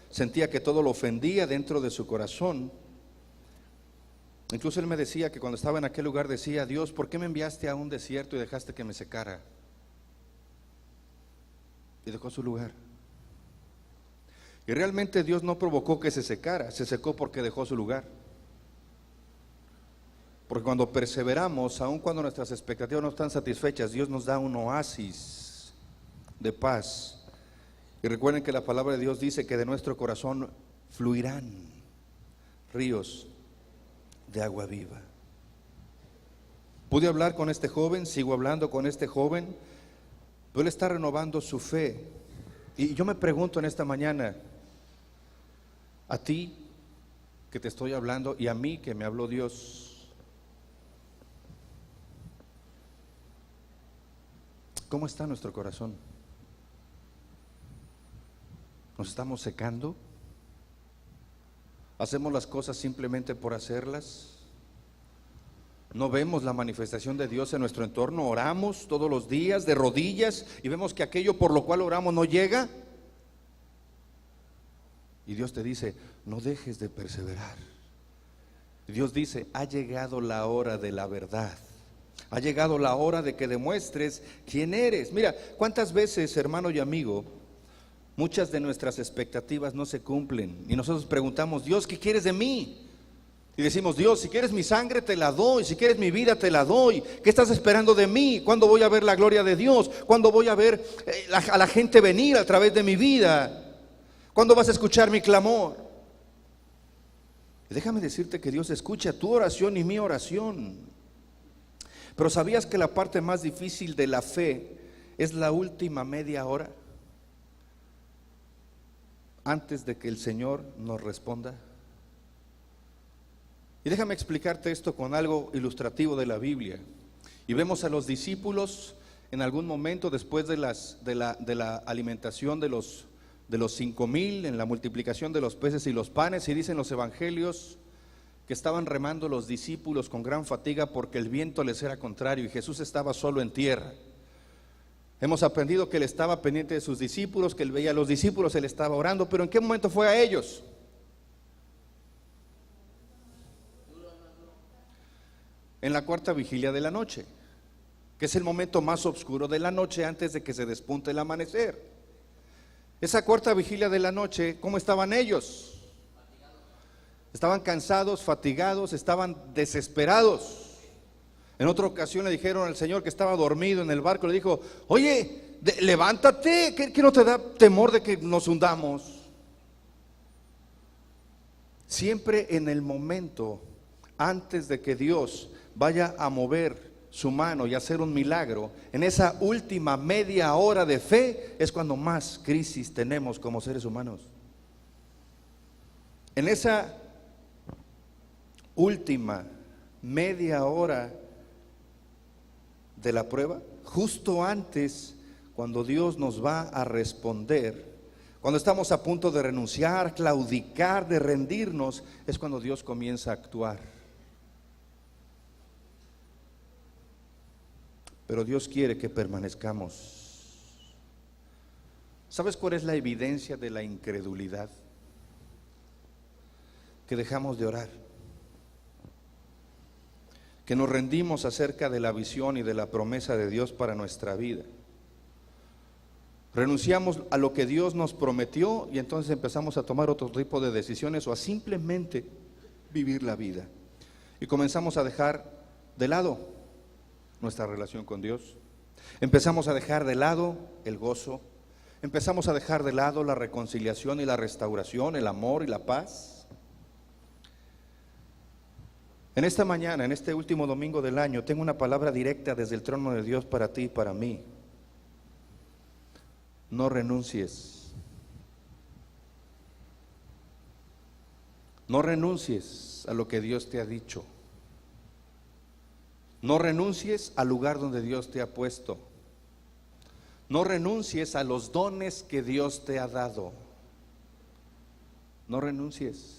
sentía que todo lo ofendía dentro de su corazón. Incluso él me decía que cuando estaba en aquel lugar decía: Dios, ¿por qué me enviaste a un desierto y dejaste que me secara? Y dejó su lugar. Y realmente Dios no provocó que se secara, se secó porque dejó su lugar. Porque cuando perseveramos, aun cuando nuestras expectativas no están satisfechas, Dios nos da un oasis de paz. Y recuerden que la palabra de Dios dice que de nuestro corazón fluirán ríos de agua viva. Pude hablar con este joven, sigo hablando con este joven, pero él está renovando su fe. Y yo me pregunto en esta mañana, a ti que te estoy hablando y a mí que me habló Dios, ¿cómo está nuestro corazón? ¿Nos estamos secando? ¿Hacemos las cosas simplemente por hacerlas? ¿No vemos la manifestación de Dios en nuestro entorno? ¿Oramos todos los días de rodillas y vemos que aquello por lo cual oramos no llega? Y Dios te dice: no dejes de perseverar. Dios dice: ha llegado la hora de la verdad. Ha llegado la hora de que demuestres quién eres. Mira, cuántas veces, hermano y amigo, muchas de nuestras expectativas no se cumplen y nosotros preguntamos: Dios, ¿qué quieres de mí? Y decimos: Dios, si quieres mi sangre te la doy, si quieres mi vida te la doy. ¿Qué estás esperando de mí? ¿Cuándo voy a ver la gloria de Dios? ¿Cuándo voy a ver a la gente venir a través de mi vida? ¿Cuándo vas a escuchar mi clamor? Y déjame decirte que Dios escucha tu oración y mi oración. Pero ¿sabías que la parte más difícil de la fe es la última media hora antes de que el Señor nos responda? Y déjame explicarte esto con algo ilustrativo de la Biblia. Y vemos a los discípulos en algún momento después de la alimentación de los 5,000, en la multiplicación de los peces y los panes, y dicen los evangelios que estaban remando los discípulos con gran fatiga porque el viento les era contrario y Jesús estaba solo en tierra. Hemos aprendido que él estaba pendiente de sus discípulos, que él veía a los discípulos, él estaba orando, pero ¿en qué momento fue a ellos? En la cuarta vigilia de la noche, que es el momento más oscuro de la noche antes de que se despunte el amanecer. Esa cuarta vigilia de la noche, ¿cómo estaban ellos? Estaban cansados, fatigados, estaban desesperados. En otra ocasión le dijeron al Señor que estaba dormido en el barco, le dijo: oye, levántate, ¿que no te da temor de que nos hundamos? Siempre en el momento antes de que Dios vaya a mover su mano y hacer un milagro, en esa última media hora de fe es cuando más crisis tenemos como seres humanos. En esa última media hora de la prueba, justo antes, cuando Dios nos va a responder, cuando estamos a punto de renunciar, claudicar, de rendirnos, es cuando Dios comienza a actuar. Pero Dios quiere que permanezcamos. ¿Sabes cuál es la evidencia de la incredulidad? Que dejamos de orar. que nos rendimos acerca de la visión y de la promesa de Dios para nuestra vida. Renunciamos a lo que Dios nos prometió y entonces empezamos a tomar otro tipo de decisiones o a simplemente vivir la vida. Y comenzamos a dejar de lado nuestra relación con Dios. Empezamos a dejar de lado el gozo. Empezamos a dejar de lado la reconciliación y la restauración, el amor y la paz. En esta mañana, en este último domingo del año, tengo una palabra directa desde el trono de Dios para ti y para mí. No renuncies. No renuncies a lo que Dios te ha dicho. No renuncies al lugar donde Dios te ha puesto. No renuncies a los dones que Dios te ha dado. No renuncies.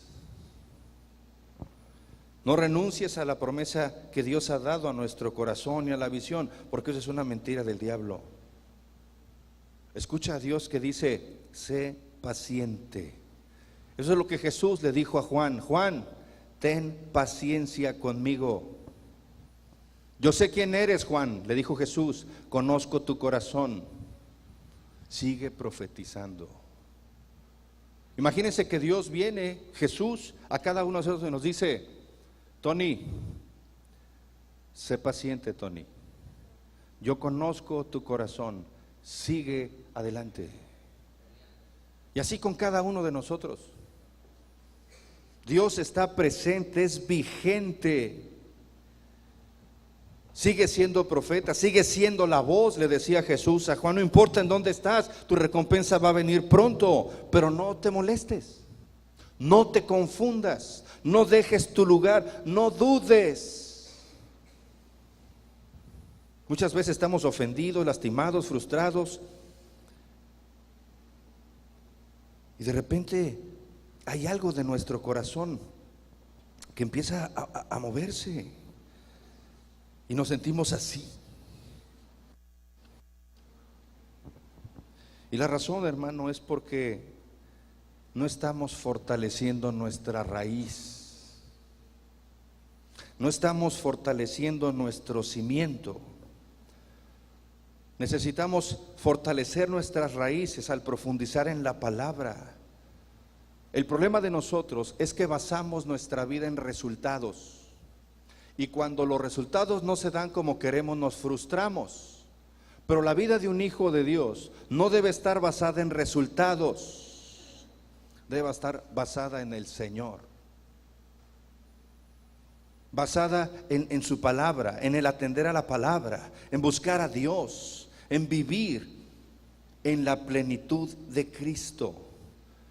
No renuncies a la promesa que Dios ha dado a nuestro corazón y a la visión, porque eso es una mentira del diablo. Escucha a Dios que dice, sé paciente. Eso es lo que Jesús le dijo a Juan. Juan, ten paciencia conmigo. Yo sé quién eres, Juan, le dijo Jesús, conozco tu corazón. Sigue profetizando. Imagínense que Dios viene, Jesús, a cada uno de nosotros y nos dice, Tony, sé paciente, Tony. Yo conozco tu corazón. Sigue adelante. Y así con cada uno de nosotros. Dios está presente, es vigente. Sigue siendo profeta, sigue siendo la voz, le decía Jesús a Juan, no importa en dónde estás, tu recompensa va a venir pronto, pero no te molestes, no te confundas, no dejes tu lugar, no dudes. Muchas veces estamos ofendidos, lastimados, frustrados, y de repente hay algo de nuestro corazón que empieza a moverse. Y nos sentimos así. Y la razón, hermano, es porque no estamos fortaleciendo nuestra raíz. No estamos fortaleciendo nuestro cimiento. Necesitamos fortalecer nuestras raíces al profundizar en la palabra. El problema de nosotros es que basamos nuestra vida en resultados. Y cuando los resultados no se dan como queremos, nos frustramos. Pero la vida de un hijo de Dios no debe estar basada en resultados, debe estar basada en el Señor, basada en su palabra, en el atender a la palabra, en buscar a Dios, en vivir en la plenitud de Cristo.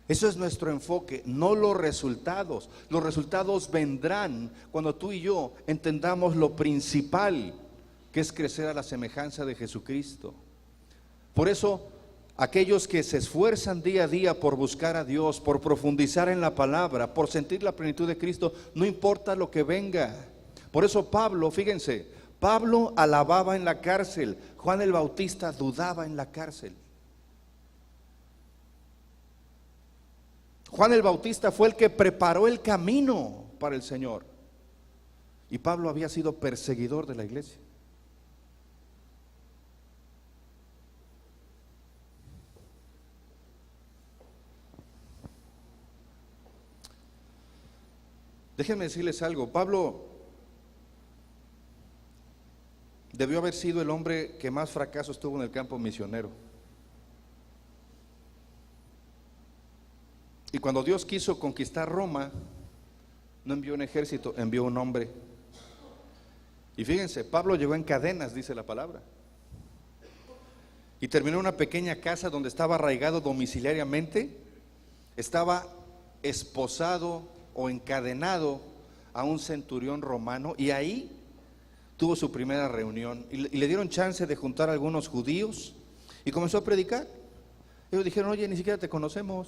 Eso es nuestro enfoque, no los resultados. Los resultados vendrán cuando tú y yo entendamos lo principal, que es crecer a la semejanza de Jesucristo. Por eso, aquellos que se esfuerzan día a día por buscar a Dios, por profundizar en la palabra, por sentir la plenitud de Cristo, no importa lo que venga. Por eso Pablo, fíjense, Pablo alababa en la cárcel, Juan el Bautista dudaba en la cárcel. Juan el Bautista fue el que preparó el camino para el Señor. Y Pablo había sido perseguidor de la iglesia. Déjenme decirles algo, Pablo debió haber sido el hombre que más fracasos tuvo en el campo misionero. Y cuando Dios quiso conquistar Roma, no envió un ejército, envió un hombre. Y fíjense, Pablo llegó en cadenas, dice la palabra. Y terminó en una pequeña casa donde estaba arraigado domiciliariamente, estaba esposado o encadenado a un centurión romano, y ahí tuvo su primera reunión. Y le dieron chance de juntar a algunos judíos y comenzó a predicar. Ellos dijeron, oye, ni siquiera te conocemos.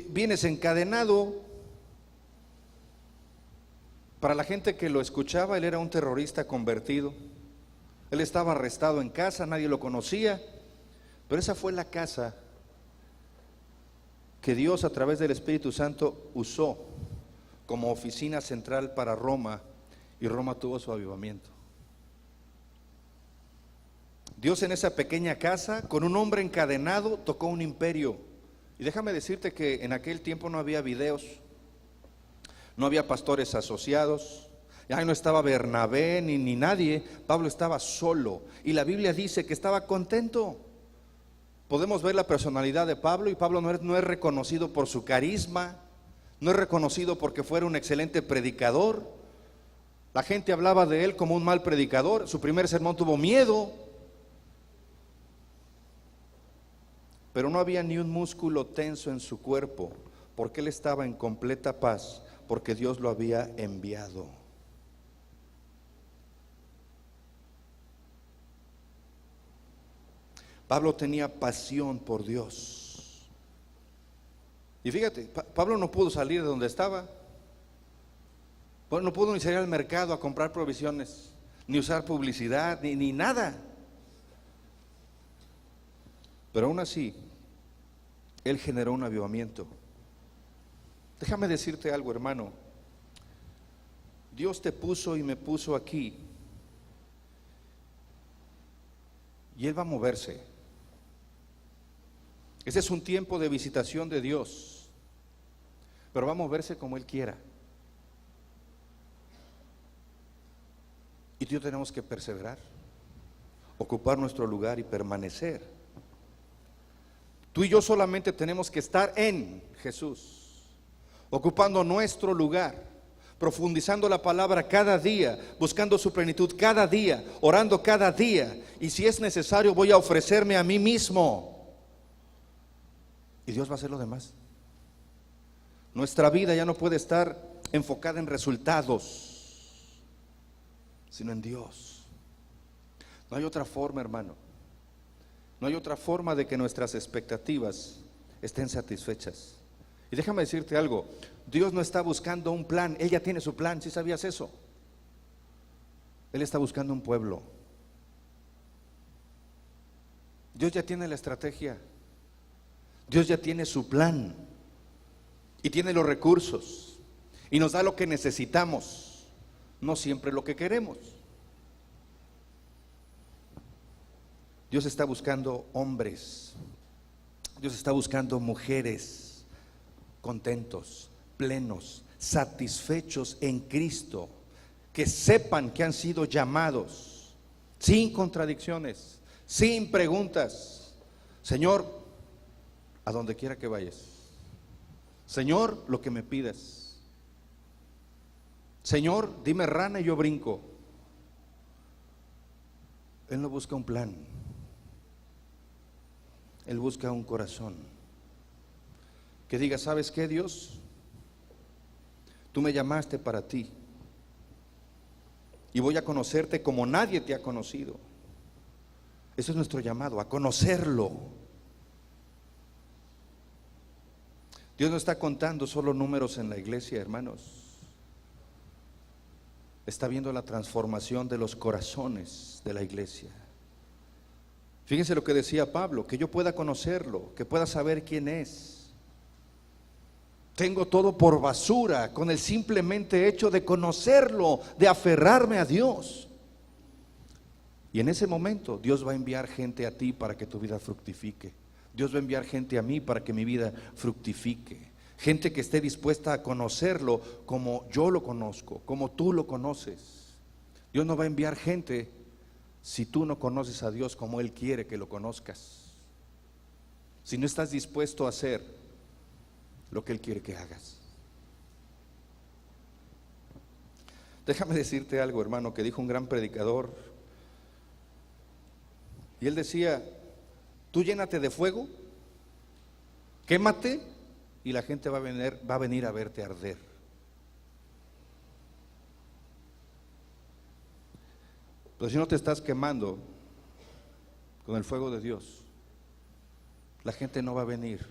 Vienes encadenado. Para la gente que lo escuchaba, él era un terrorista convertido. Él estaba arrestado en casa, nadie lo conocía, pero esa fue la casa que Dios a través del Espíritu Santo usó como oficina central para Roma y Roma tuvo su avivamiento. Dios en esa pequeña casa, con un hombre encadenado, tocó un imperio. Y déjame decirte que en aquel tiempo no había videos, no había pastores asociados, ya no estaba Bernabé ni nadie. Pablo estaba solo y la Biblia dice que estaba contento. Podemos ver la personalidad de Pablo, y Pablo no es reconocido por su carisma, no es reconocido porque fuera un excelente predicador. La gente hablaba de él como un mal predicador. Su primer sermón tuvo miedo, pero no había ni un músculo tenso en su cuerpo, porque él estaba en completa paz, porque Dios lo había enviado. Pablo tenía pasión por Dios. Y fíjate, Pablo no pudo salir de donde estaba. No pudo ni salir al mercado a comprar provisiones, ni usar publicidad, ni nada. Pero aún así, él generó un avivamiento. Déjame decirte algo, hermano. Dios te puso y me puso aquí, y Él va a moverse. Ese es un tiempo de visitación de Dios, pero va a moverse como Él quiera. Y tú tenemos que perseverar, ocupar nuestro lugar y permanecer. Tú y yo solamente tenemos que estar en Jesús, ocupando nuestro lugar, profundizando la palabra cada día, buscando su plenitud cada día, orando cada día. Y si es necesario, voy a ofrecerme a mí mismo. Y Dios va a hacer lo demás. Nuestra vida ya no puede estar enfocada en resultados, sino en Dios. No hay otra forma, hermano. No hay otra forma de que nuestras expectativas estén satisfechas. Y déjame decirte algo, Dios no está buscando un plan, Él ya tiene su plan. ¿Sí sabías eso? Él está buscando un pueblo. Dios ya tiene la estrategia, Dios ya tiene su plan, y tiene los recursos, y nos da lo que necesitamos, no siempre lo que queremos. Dios está buscando hombres, Dios está buscando mujeres contentos, plenos, satisfechos en Cristo, que sepan que han sido llamados, sin contradicciones, sin preguntas. Señor, a donde quiera que vayas. Señor, lo que me pidas. Señor, dime rana y yo brinco. Él no busca un plan, Él busca un corazón que diga: ¿sabes qué, Dios? Tú me llamaste para ti, y voy a conocerte como nadie te ha conocido. Eso es nuestro llamado, a conocerlo. Dios no está contando solo números en la iglesia, hermanos. Está viendo la transformación de los corazones de la iglesia. Fíjense lo que decía Pablo: que yo pueda conocerlo, que pueda saber quién es. Tengo todo por basura con el simplemente hecho de conocerlo, de aferrarme a Dios. Y en ese momento Dios va a enviar gente a ti para que tu vida fructifique. Dios va a enviar gente a mí para que mi vida fructifique. Gente que esté dispuesta a conocerlo como yo lo conozco, como tú lo conoces. Dios no va a enviar gente si tú no conoces a Dios como Él quiere que lo conozcas. Si no estás dispuesto a hacer lo que Él quiere que hagas. Déjame decirte algo, hermano, que dijo un gran predicador. Y él decía: tú llénate de fuego, quémate, y la gente va a venir a verte arder. Pero si no te estás quemando con el fuego de Dios, la gente no va a venir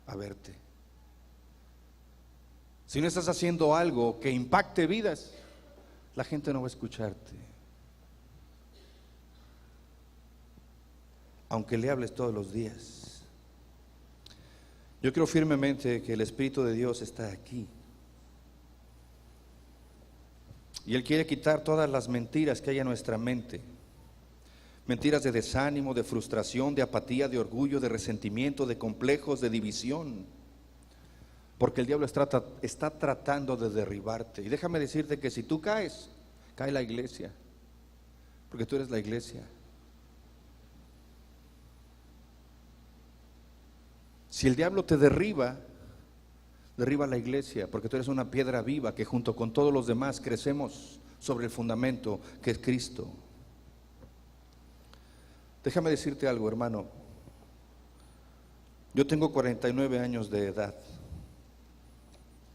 a verte. Si no estás haciendo algo que impacte vidas, la gente no va a escucharte. Aunque le hables todos los días. Yo creo firmemente que el Espíritu de Dios está aquí. Y Él quiere quitar todas las mentiras que hay en nuestra mente. Mentiras de desánimo, de frustración, de apatía, de orgullo, de resentimiento, de complejos, de división. Porque el diablo está tratando de derribarte. Y déjame decirte que si tú caes, cae la iglesia. Porque tú eres la iglesia. Si el diablo te derriba, derriba la iglesia, porque tú eres una piedra viva que junto con todos los demás crecemos sobre el fundamento que es Cristo. Déjame decirte algo, hermano. Yo tengo 49 años de edad.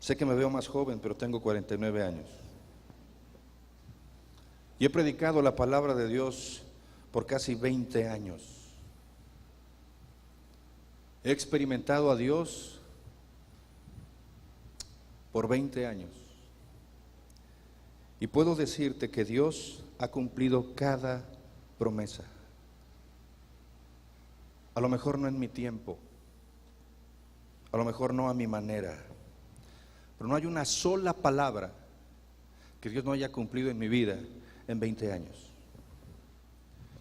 Sé que me veo más joven, pero tengo 49 años. Y he predicado la palabra de Dios por casi 20 años. He experimentado a Dios por 20 años. Y puedo decirte que Dios ha cumplido cada promesa. A lo mejor no en mi tiempo, a lo mejor no a mi manera, pero no hay una sola palabra que Dios no haya cumplido en mi vida en 20 años.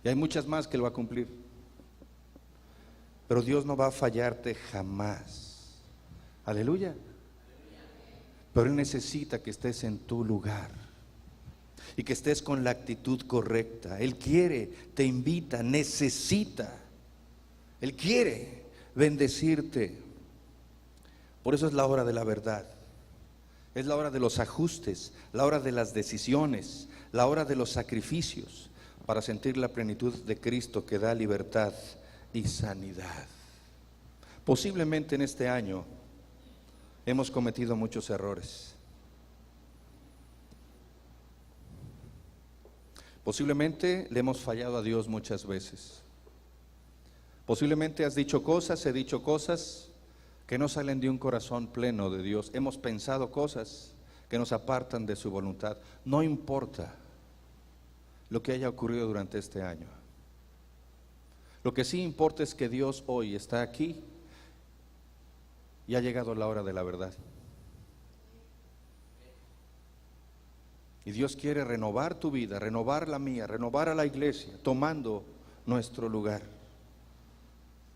Y hay muchas más que Él va a cumplir. Pero Dios no va a fallarte jamás. Aleluya. Pero Él necesita que estés en tu lugar y que estés con la actitud correcta. Él quiere, te invita, necesita. Él quiere bendecirte. Por eso es la hora de la verdad. Es la hora de los ajustes, la hora de las decisiones, la hora de los sacrificios para sentir la plenitud de Cristo que da libertad y sanidad. Posiblemente en este año hemos cometido muchos errores. Posiblemente le hemos fallado a Dios muchas veces. Posiblemente has dicho cosas, he dicho cosas que no salen de un corazón pleno de Dios. Hemos pensado cosas que nos apartan de su voluntad. No importa lo que haya ocurrido durante este año. Lo que sí importa es que Dios hoy está aquí y ha llegado la hora de la verdad. Y Dios quiere renovar tu vida, renovar la mía, renovar a la iglesia, tomando nuestro lugar,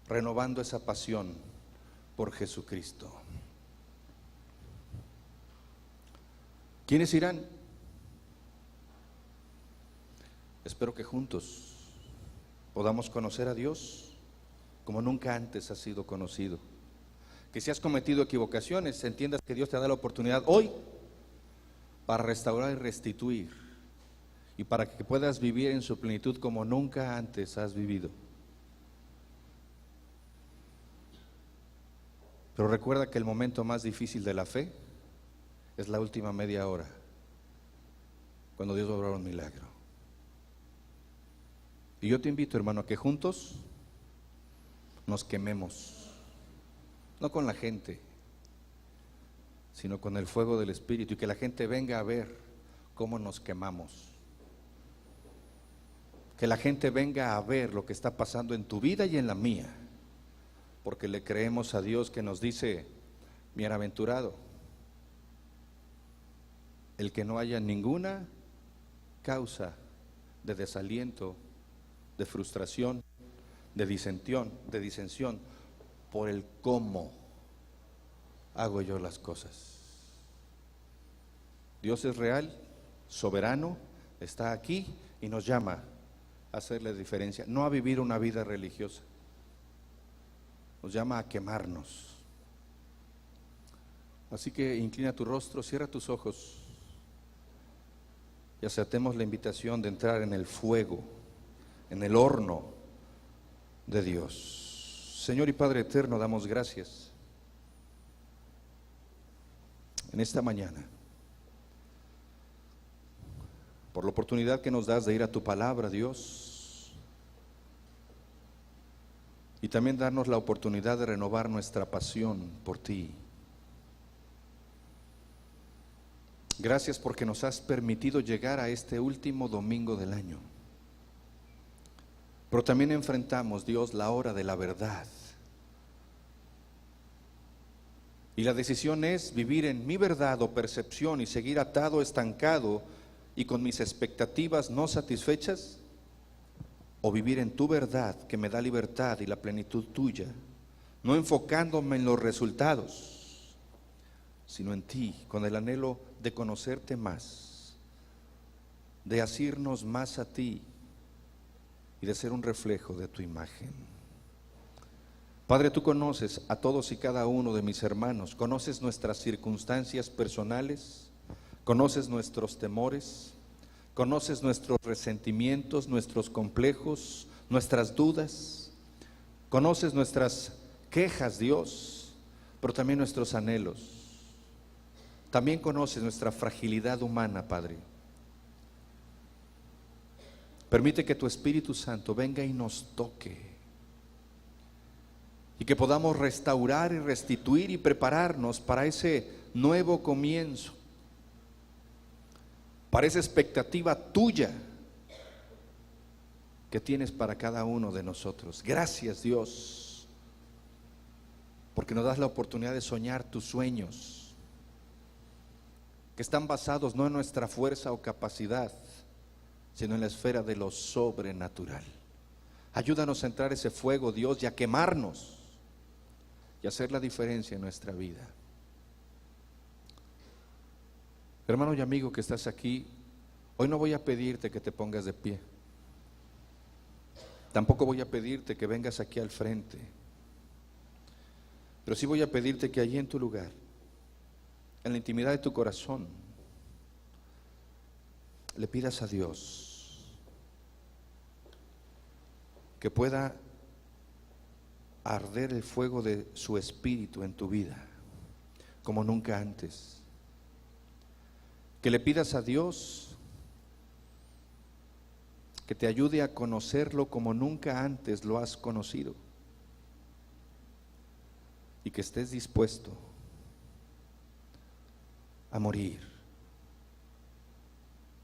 renovando esa pasión por Jesucristo. ¿Quiénes irán? Espero que juntos podamos conocer a Dios como nunca antes ha sido conocido. Que si has cometido equivocaciones, entiendas que Dios te da la oportunidad hoy para restaurar y restituir, y para que puedas vivir en su plenitud como nunca antes has vivido. Pero recuerda que el momento más difícil de la fe es la última media hora, cuando Dios va a obrar un milagro. Y yo te invito, hermano, a que juntos nos quememos, no con la gente, sino con el fuego del Espíritu, y que la gente venga a ver cómo nos quemamos. Que la gente venga a ver lo que está pasando en tu vida y en la mía, porque le creemos a Dios que nos dice: bienaventurado el que no haya ninguna causa de desaliento, de frustración, de disensión, por el cómo hago yo las cosas. Dios es real, soberano, está aquí y nos llama a hacerle diferencia, no a vivir una vida religiosa. Nos llama a quemarnos. Así que inclina tu rostro, cierra tus ojos y aceptemos la invitación de entrar en el fuego, en el horno de Dios. Señor y Padre eterno, damos gracias en esta mañana por la oportunidad que nos das de ir a tu palabra, Dios, y también darnos la oportunidad de renovar nuestra pasión por ti. Gracias porque nos has permitido llegar a este último domingo del año. Pero también enfrentamos, Dios, la hora de la verdad. Y la decisión es vivir en mi verdad o percepción y seguir atado, estancado y con mis expectativas no satisfechas? ¿O vivir en tu verdad que me da libertad y la plenitud tuya, no enfocándome en los resultados, sino en ti, con el anhelo de conocerte más, de asirnos más a ti y de ser un reflejo de tu imagen? Padre, tú conoces a todos y cada uno de mis hermanos, conoces nuestras circunstancias personales, conoces nuestros temores, conoces nuestros resentimientos, nuestros complejos, nuestras dudas, conoces nuestras quejas, Dios, pero también nuestros anhelos. También conoces nuestra fragilidad humana, Padre. Permite que tu Espíritu Santo venga y nos toque, y que podamos restaurar y restituir y prepararnos para ese nuevo comienzo, para esa expectativa tuya que tienes para cada uno de nosotros. Gracias, Dios, porque nos das la oportunidad de soñar tus sueños, que están basados no en nuestra fuerza o capacidad, sino en la esfera de lo sobrenatural. Ayúdanos a entrar ese fuego, Dios, y a quemarnos y hacer la diferencia en nuestra vida. Hermano y amigo que estás aquí, hoy no voy a pedirte que te pongas de pie. Tampoco voy a pedirte que vengas aquí al frente. Pero sí voy a pedirte que allí en tu lugar, en la intimidad de tu corazón, le pidas a Dios que pueda arder el fuego de su Espíritu en tu vida como nunca antes. Que le pidas a Dios que te ayude a conocerlo como nunca antes lo has conocido, y que estés dispuesto a morir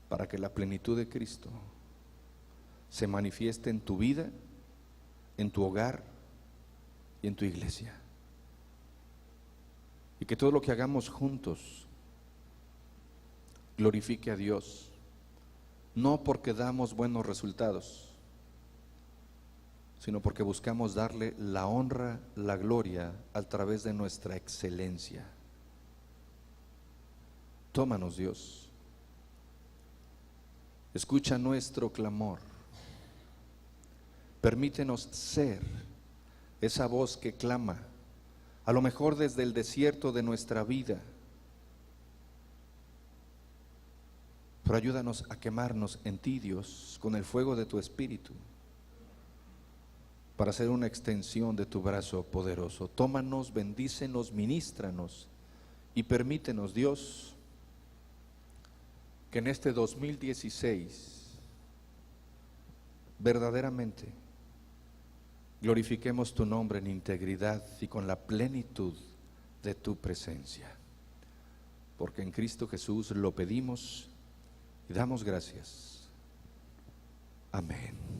para que la plenitud de Cristo se manifieste en tu vida, en tu hogar y en tu iglesia, y que todo lo que hagamos juntos glorifique a Dios, no porque damos buenos resultados, sino porque buscamos darle la honra, la gloria a través de nuestra excelencia. Tómanos, Dios, escucha nuestro clamor, permítenos ser esa voz que clama, a lo mejor desde el desierto de nuestra vida, pero ayúdanos a quemarnos en ti, Dios, con el fuego de tu Espíritu, para ser una extensión de tu brazo poderoso. Tómanos, bendícenos, ministranos y permítenos, Dios, que en este 2016 verdaderamente glorifiquemos tu nombre en integridad y con la plenitud de tu presencia, porque en Cristo Jesús lo pedimos y damos gracias. Amén.